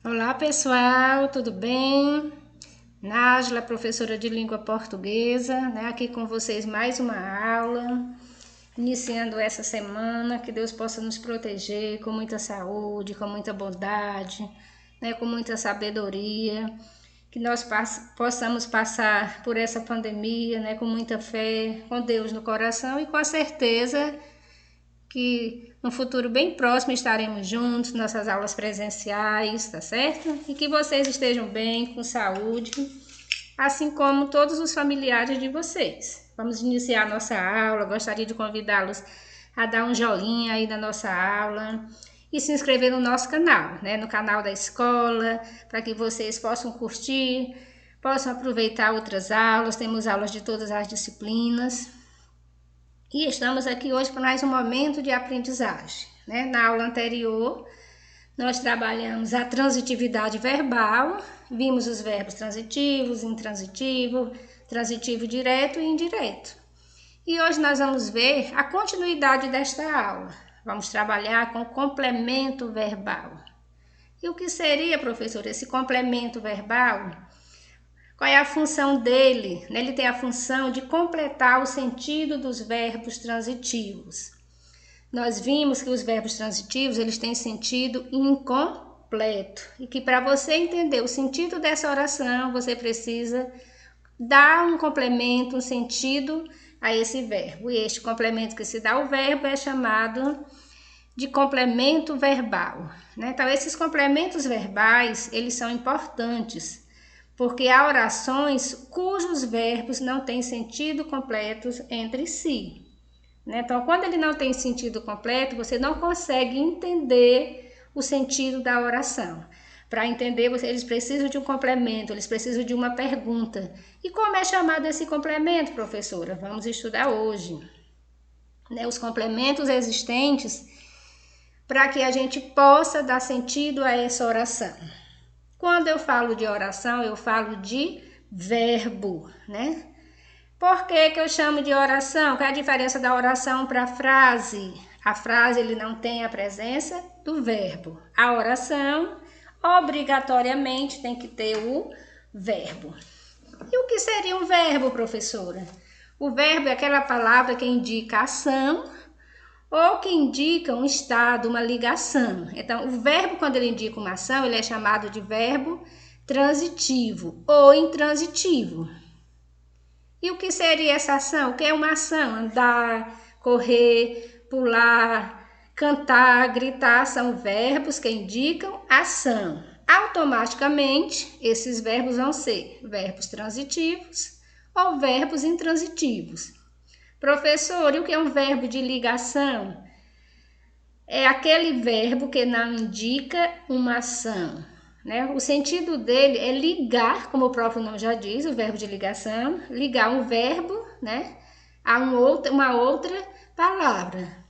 Olá pessoal, tudo bem? Nájila, professora de língua portuguesa, aqui com vocês mais uma aula, iniciando essa semana, que Deus possa nos proteger com muita saúde, com muita bondade, com muita sabedoria, que nós possamos passar por essa pandemia, com muita fé, com Deus no coração e com a certeza que no futuro bem próximo estaremos juntos, nossas aulas presenciais, tá certo? E que vocês estejam bem, com saúde, assim como todos os familiares de vocês. Vamos iniciar nossa aula, gostaria de convidá-los a dar um joinha aí na nossa aula e se inscrever no nosso canal, no canal da escola, para que vocês possam curtir, possam aproveitar outras aulas, temos aulas de todas as disciplinas. E estamos aqui hoje para mais um momento de aprendizagem. Na aula anterior, nós trabalhamos a transitividade verbal, vimos os verbos transitivos, intransitivo, transitivo direto e indireto. E hoje nós vamos ver a continuidade desta aula. Vamos trabalhar com o complemento verbal. E o que seria, professor, esse complemento verbal? Qual é a função dele? Ele tem a função de completar o sentido dos verbos transitivos. Nós vimos que os verbos transitivos eles têm sentido incompleto e que para você entender o sentido dessa oração, você precisa dar um complemento, um sentido a esse verbo. E este complemento que se dá ao verbo é chamado de complemento verbal. Então, esses complementos verbais, eles são importantes, porque há orações cujos verbos não têm sentido completo entre si. Então, quando ele não tem sentido completo, você não consegue entender o sentido da oração. Para entender, eles precisam de um complemento, eles precisam de uma pergunta. E como é chamado esse complemento, professora? Vamos estudar hoje. Os complementos existentes para que a gente possa dar sentido a essa oração. Quando eu falo de oração, eu falo de verbo, Por que eu chamo de oração? Qual é a diferença da oração para a frase? A frase ele não tem a presença do verbo. A oração, obrigatoriamente, tem que ter o verbo. E o que seria um verbo, professora? O verbo é aquela palavra que indica ação ou que indica um estado, uma ligação. Então, o verbo, quando ele indica uma ação, ele é chamado de verbo transitivo ou intransitivo. E o que seria essa ação? O que é uma ação? Andar, correr, pular, cantar, gritar, são verbos que indicam ação. Automaticamente, esses verbos vão ser verbos transitivos ou verbos intransitivos. Professor, e o que é um verbo de ligação? É aquele verbo que não indica uma ação. O sentido dele é ligar, como o próprio nome já diz, o verbo de ligação, ligar um verbo a uma outra palavra.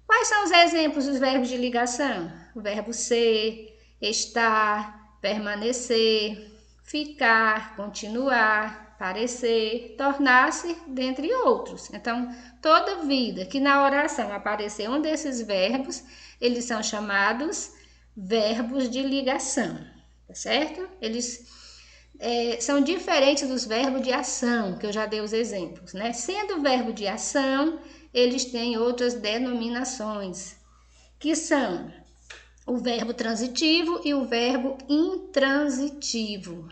Quais são os exemplos dos verbos de ligação? O verbo ser, estar, permanecer, ficar, continuar, parecer, tornar-se, dentre outros. Então, toda vida que na oração aparecer um desses verbos, eles são chamados verbos de ligação, tá certo? Eles são diferentes dos verbos de ação, que eu já dei os exemplos, Sendo verbo de ação, eles têm outras denominações, que são o verbo transitivo e o verbo intransitivo.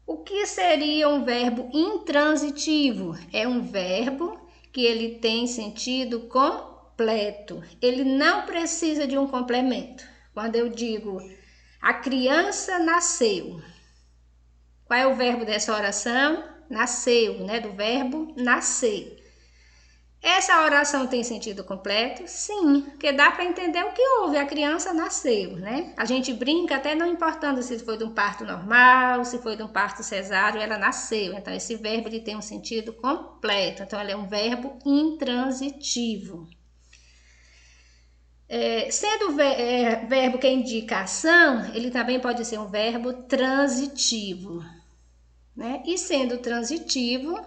O que seria um verbo intransitivo? É um verbo que ele tem sentido completo. Ele não precisa de um complemento. Quando eu digo, a criança nasceu. Qual é o verbo dessa oração? Nasceu, do verbo nascer. Essa oração tem sentido completo? Sim, porque dá para entender o que houve, a criança nasceu, A gente brinca até não importando se foi de um parto normal, se foi de um parto cesáreo, ela nasceu. Então, esse verbo ele tem um sentido completo, então ele é um verbo intransitivo. Sendo verbo que indica ação, ele também pode ser um verbo transitivo, E sendo transitivo,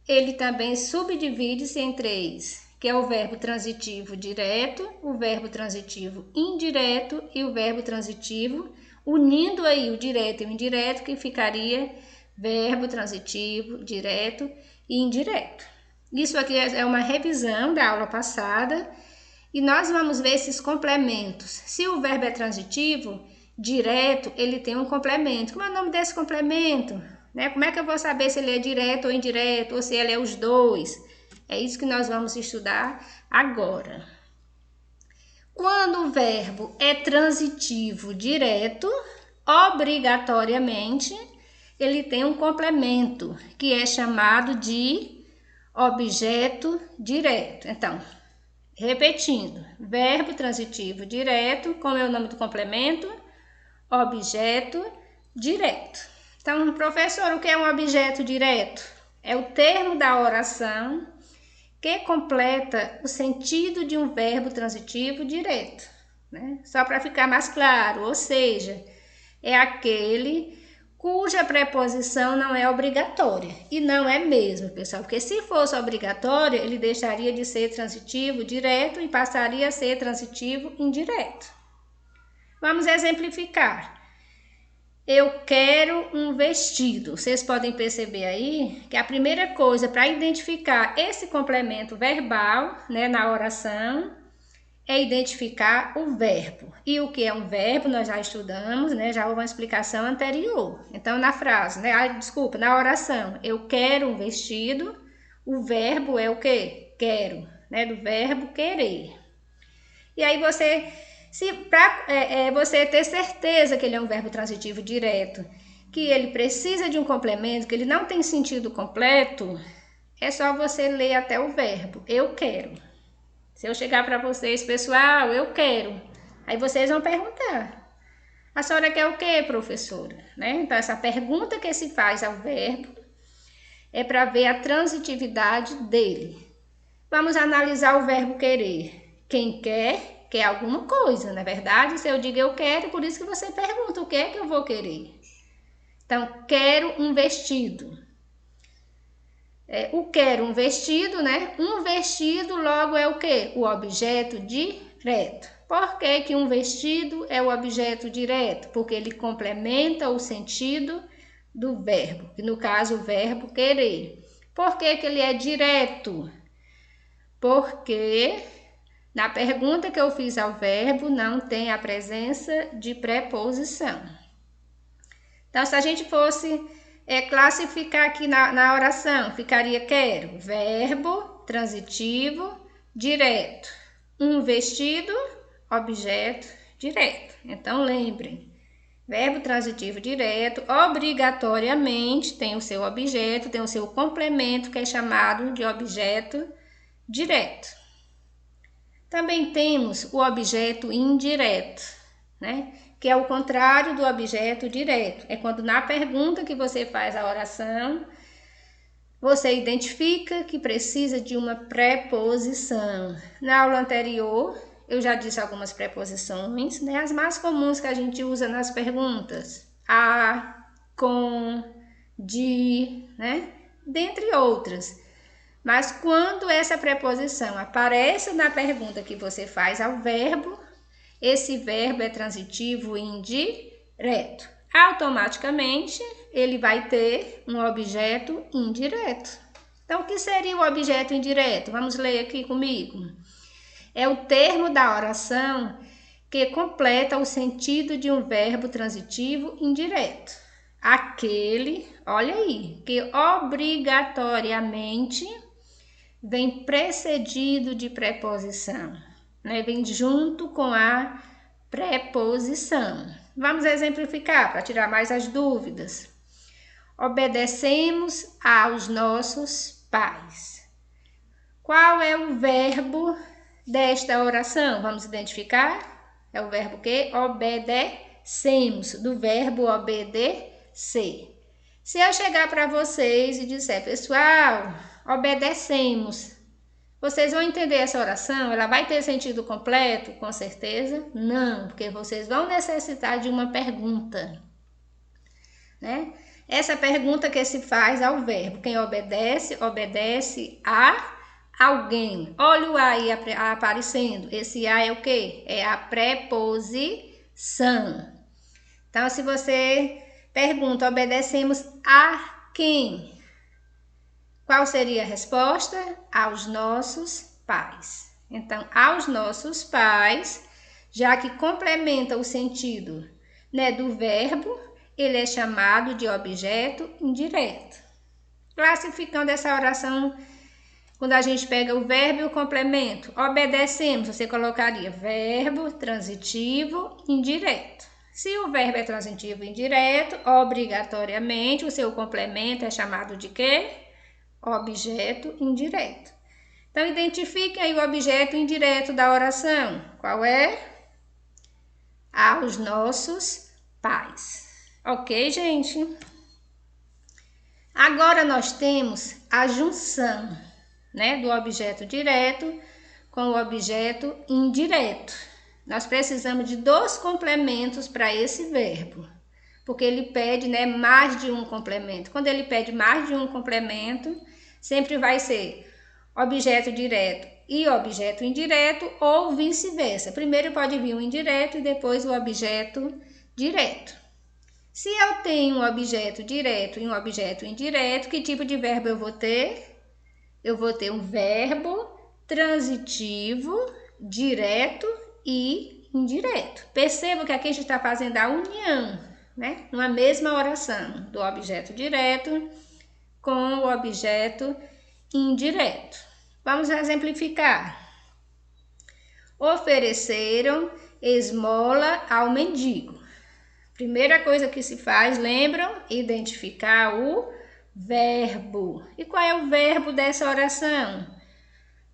ele também subdivide-se em três, que é o verbo transitivo direto, o verbo transitivo indireto e o verbo transitivo, unindo aí o direto e o indireto, que ficaria verbo transitivo direto e indireto. Isso aqui é uma revisão da aula passada e nós vamos ver esses complementos. Se o verbo é transitivo direto, ele tem um complemento. Como é o nome desse complemento? Como é que eu vou saber se ele é direto ou indireto, ou se ele é os dois? É isso que nós vamos estudar agora. Quando o verbo é transitivo direto, obrigatoriamente, ele tem um complemento, que é chamado de objeto direto. Então, repetindo, verbo transitivo direto, como é o nome do complemento? Objeto direto. Então, professor, o que é um objeto direto? É o termo da oração que completa o sentido de um verbo transitivo direto, Só para ficar mais claro, ou seja, é aquele cuja preposição não é obrigatória. E não é mesmo, pessoal, porque se fosse obrigatória, ele deixaria de ser transitivo direto e passaria a ser transitivo indireto. Vamos exemplificar. Eu quero um vestido. Vocês podem perceber aí que a primeira coisa para identificar esse complemento verbal, na oração, é identificar o verbo. E o que é um verbo, nós já estudamos, já houve uma explicação anterior. Então, na frase, na oração, eu quero um vestido, o verbo é o quê? Quero, do verbo querer. E aí você ter certeza que ele é um verbo transitivo direto, que ele precisa de um complemento, que ele não tem sentido completo, é só você ler até o verbo, eu quero. Se eu chegar para vocês, pessoal, eu quero, aí vocês vão perguntar, a senhora quer o quê, professora? Então, essa pergunta que se faz ao verbo é para ver a transitividade dele. Vamos analisar o verbo querer. Quem quer alguma coisa, não é verdade? Se eu digo eu quero, por isso que você pergunta, o que é que eu vou querer? Então, quero um vestido. O quero um vestido, Um vestido logo é o quê? O objeto direto. Por que um vestido é o objeto direto? Porque ele complementa o sentido do verbo, que no caso o verbo querer. Por que ele é direto? Porque na pergunta que eu fiz ao verbo não tem a presença de preposição. Então, se a gente fosse classificar aqui na oração, ficaria quero, verbo transitivo direto. Um vestido, objeto direto. Então, lembrem, verbo transitivo direto, obrigatoriamente tem o seu objeto, tem o seu complemento, que é chamado de objeto direto. Também temos o objeto indireto, que é o contrário do objeto direto. É quando na pergunta que você faz a oração, você identifica que precisa de uma preposição. Na aula anterior, eu já disse algumas preposições, as mais comuns que a gente usa nas perguntas. A, com, de, dentre outras. Mas quando essa preposição aparece na pergunta que você faz ao verbo, esse verbo é transitivo indireto. Automaticamente, ele vai ter um objeto indireto. Então, o que seria o objeto indireto? Vamos ler aqui comigo. É o termo da oração que completa o sentido de um verbo transitivo indireto. Aquele, olha aí, que obrigatoriamente vem precedido de preposição, vem junto com a preposição. Vamos exemplificar para tirar mais as dúvidas. Obedecemos aos nossos pais. Qual é o verbo desta oração? Vamos identificar? É o verbo que? Obedecemos, do verbo obedecer. Se eu chegar para vocês e disser, pessoal, obedecemos, vocês vão entender essa oração? Ela vai ter sentido completo? Com certeza não, porque vocês vão necessitar de uma pergunta, Essa pergunta que se faz ao verbo. Quem obedece, obedece alguém. Olha o A aí aparecendo. Esse A é o quê? É a preposição. Então, se você pergunta, obedecemos a quem? Qual seria a resposta? Aos nossos pais. Então, aos nossos pais, já que complementa o sentido, né, do verbo, ele é chamado de objeto indireto. Classificando essa oração, quando a gente pega o verbo e o complemento, obedecemos, você colocaria verbo transitivo indireto. Se o verbo é transitivo indireto, obrigatoriamente o seu complemento é chamado de quê? Objeto indireto. Então, identifique aí o objeto indireto da oração. Qual é? Aos nossos pais. Ok, gente? Agora nós temos a junção, né, do objeto direto com o objeto indireto. Nós precisamos de 2 complementos para esse verbo, porque ele pede, né, mais de um complemento. Quando ele pede mais de um complemento, sempre vai ser objeto direto e objeto indireto ou vice-versa. Primeiro pode vir o indireto e depois o objeto direto. Se eu tenho um objeto direto e um objeto indireto, que tipo de verbo eu vou ter? Eu vou ter um verbo transitivo, direto e indireto. Perceba que aqui a gente está fazendo a união, né? Uma mesma oração do objeto direto com o objeto indireto. Vamos exemplificar. Ofereceram esmola ao mendigo. Primeira coisa que se faz, lembram? Identificar o verbo. E qual é o verbo dessa oração?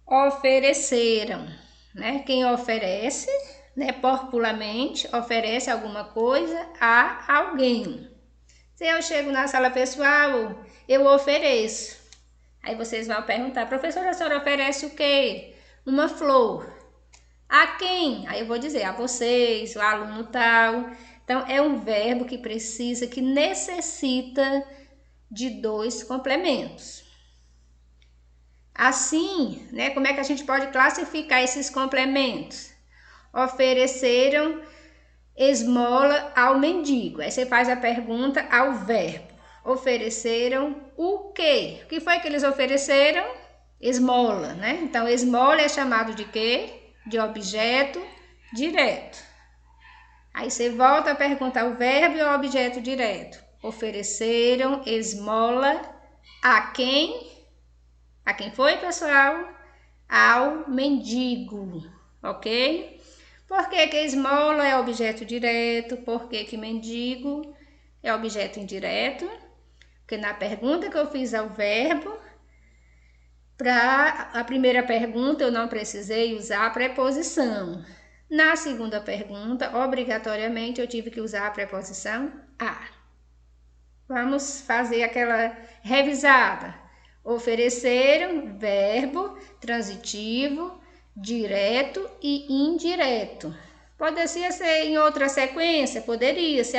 Ofereceram, né? Quem oferece, né, popularmente, oferece alguma coisa a alguém. Se eu chego na sala pessoal, eu ofereço. Aí vocês vão perguntar, professora, a senhora oferece o quê? Uma flor. A quem? Aí eu vou dizer, a vocês, o aluno tal. Então, é um verbo que precisa, que necessita de 2 complementos. Assim, né, como é que a gente pode classificar esses complementos? Ofereceram esmola ao mendigo. Aí você faz a pergunta ao verbo. Ofereceram o quê? O que foi que eles ofereceram? Esmola, né? Então, esmola é chamado de quê? De objeto direto. Aí você volta a perguntar o verbo e o objeto direto. Ofereceram esmola a quem? A quem foi, pessoal? Ao mendigo, ok? Por que que esmola é objeto direto? Por que que mendigo é objeto indireto? Porque na pergunta que eu fiz ao verbo, para a primeira pergunta eu não precisei usar a preposição. Na segunda pergunta, obrigatoriamente eu tive que usar a preposição a. Vamos fazer aquela revisada. Ofereceram, verbo transitivo, direto e indireto. Poderia ser em outra sequência? Poderia, se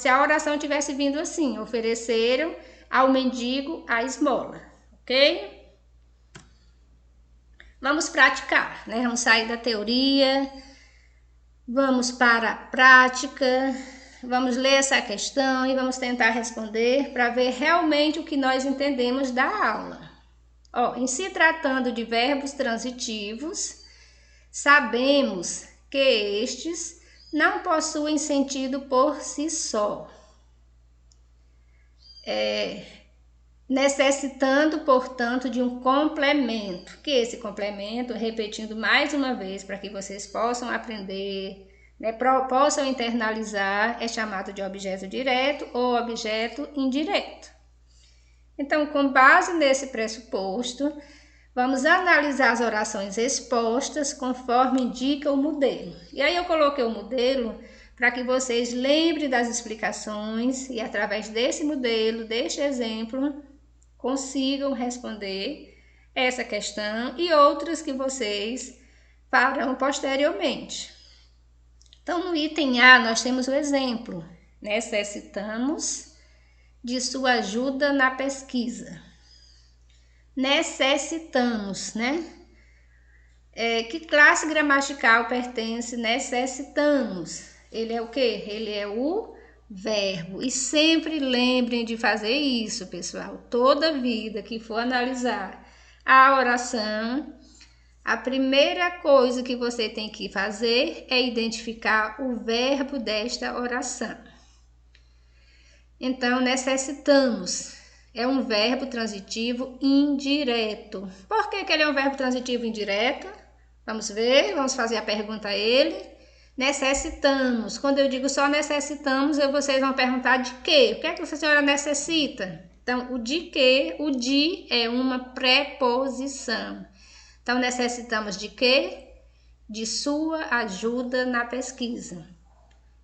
a oração tivesse vindo assim. Ofereceram ao mendigo a esmola, ok? Vamos praticar, né? Vamos sair da teoria, vamos para a prática, vamos ler essa questão e vamos tentar responder para ver realmente o que nós entendemos da aula. Ó, em se tratando de verbos transitivos, sabemos que estes não possuem sentido por si só, necessitando, portanto, de um complemento, que esse complemento, repetindo mais uma vez para que vocês possam aprender, né, possam internalizar, é chamado de objeto direto ou objeto indireto. Então, com base nesse pressuposto, vamos analisar as orações expostas conforme indica o modelo. E aí eu coloquei o modelo para que vocês lembrem das explicações e através desse modelo, deste exemplo, consigam responder essa questão e outras que vocês farão posteriormente. Então, no item A, nós temos o exemplo. Necessitamos de sua ajuda na pesquisa. necessitamos, né? Que classe gramatical pertence necessitamos? Ele é o quê? Ele é o verbo. E sempre lembrem de fazer isso, pessoal. Toda vida que for analisar a oração, a primeira coisa que você tem que fazer é identificar o verbo desta oração. Então, necessitamos é um verbo transitivo indireto. Por que ele é um verbo transitivo indireto? Vamos ver, vamos fazer a pergunta a ele. Necessitamos. Quando eu digo só necessitamos, vocês vão perguntar de quê? O que é que a senhora necessita? Então, o de quê? O de é uma preposição. Então, necessitamos de quê? De sua ajuda na pesquisa.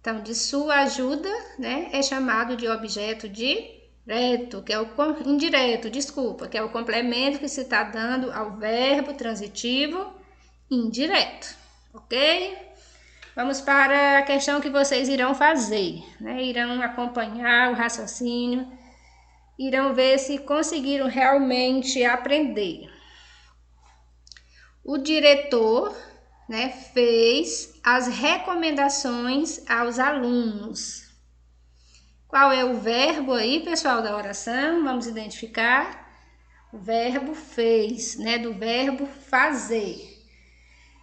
Então, de sua ajuda, né, é chamado de objeto direto, que é o indireto, desculpa, que é o complemento que se está dando ao verbo transitivo indireto, ok? Vamos para a questão que vocês irão fazer, né? Irão acompanhar o raciocínio, irão ver se conseguiram realmente aprender. O diretor, né, fez as recomendações aos alunos. Qual é o verbo aí, pessoal, da oração? Vamos identificar o verbo fez, né, do verbo fazer.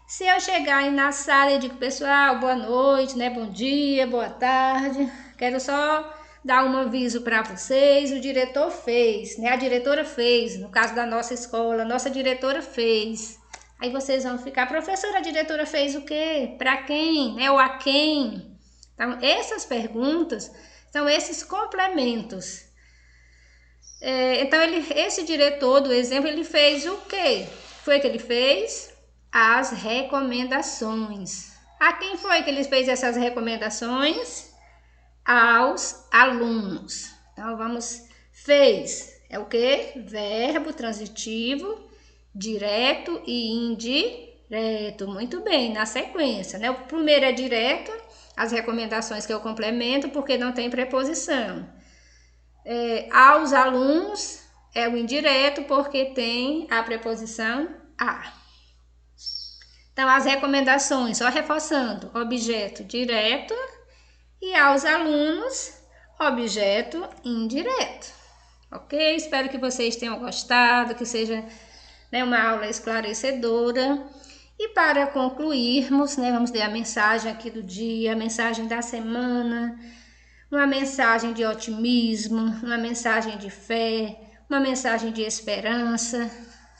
Se eu chegar aí na sala e digo, pessoal, boa noite, né, bom dia, boa tarde, quero só dar um aviso para vocês, o diretor fez, né, a diretora fez, no caso da nossa escola, a nossa diretora fez. Aí vocês vão ficar, professora, a diretora fez o quê? Para quem? Né? Ou a quem? Então, essas perguntas são esses complementos. Então, esse diretor do exemplo, ele fez o quê? Foi que ele fez? As recomendações. A quem foi que ele fez essas recomendações? Aos alunos. Então, fez. É o quê? Verbo transitivo direto e indireto. Muito bem, na sequência, né? O primeiro é direto, as recomendações que eu complemento, porque não tem preposição. Aos alunos é o indireto, porque tem a preposição a. Então, as recomendações, só reforçando, objeto direto e aos alunos, objeto indireto. Ok? Espero que vocês tenham gostado, que seja, né, uma aula esclarecedora. E para concluirmos, né, vamos ler a mensagem aqui do dia, a mensagem da semana, uma mensagem de otimismo, uma mensagem de fé, uma mensagem de esperança,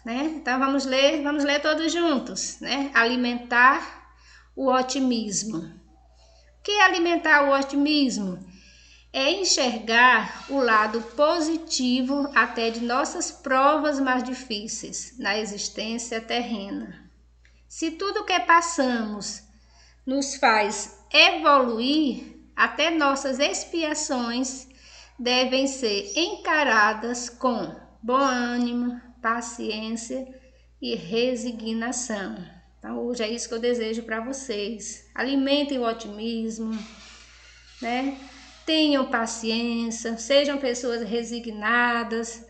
né? Então vamos ler todos juntos, né? Alimentar o otimismo. O que é alimentar o otimismo? É enxergar o lado positivo até de nossas provas mais difíceis na existência terrena. Se tudo que passamos nos faz evoluir, até nossas expiações devem ser encaradas com bom ânimo, paciência e resignação. Então, hoje é isso que eu desejo para vocês. Alimentem o otimismo, né? Tenham paciência, sejam pessoas resignadas.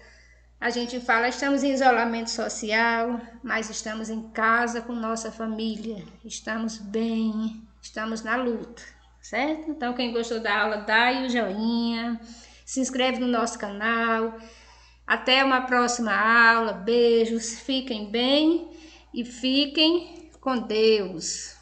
A gente fala, estamos em isolamento social, mas estamos em casa com nossa família. Estamos bem, estamos na luta, certo? Então, quem gostou da aula, dá aí o joinha, se inscreve no nosso canal. Até uma próxima aula. Beijos, fiquem bem e fiquem com Deus.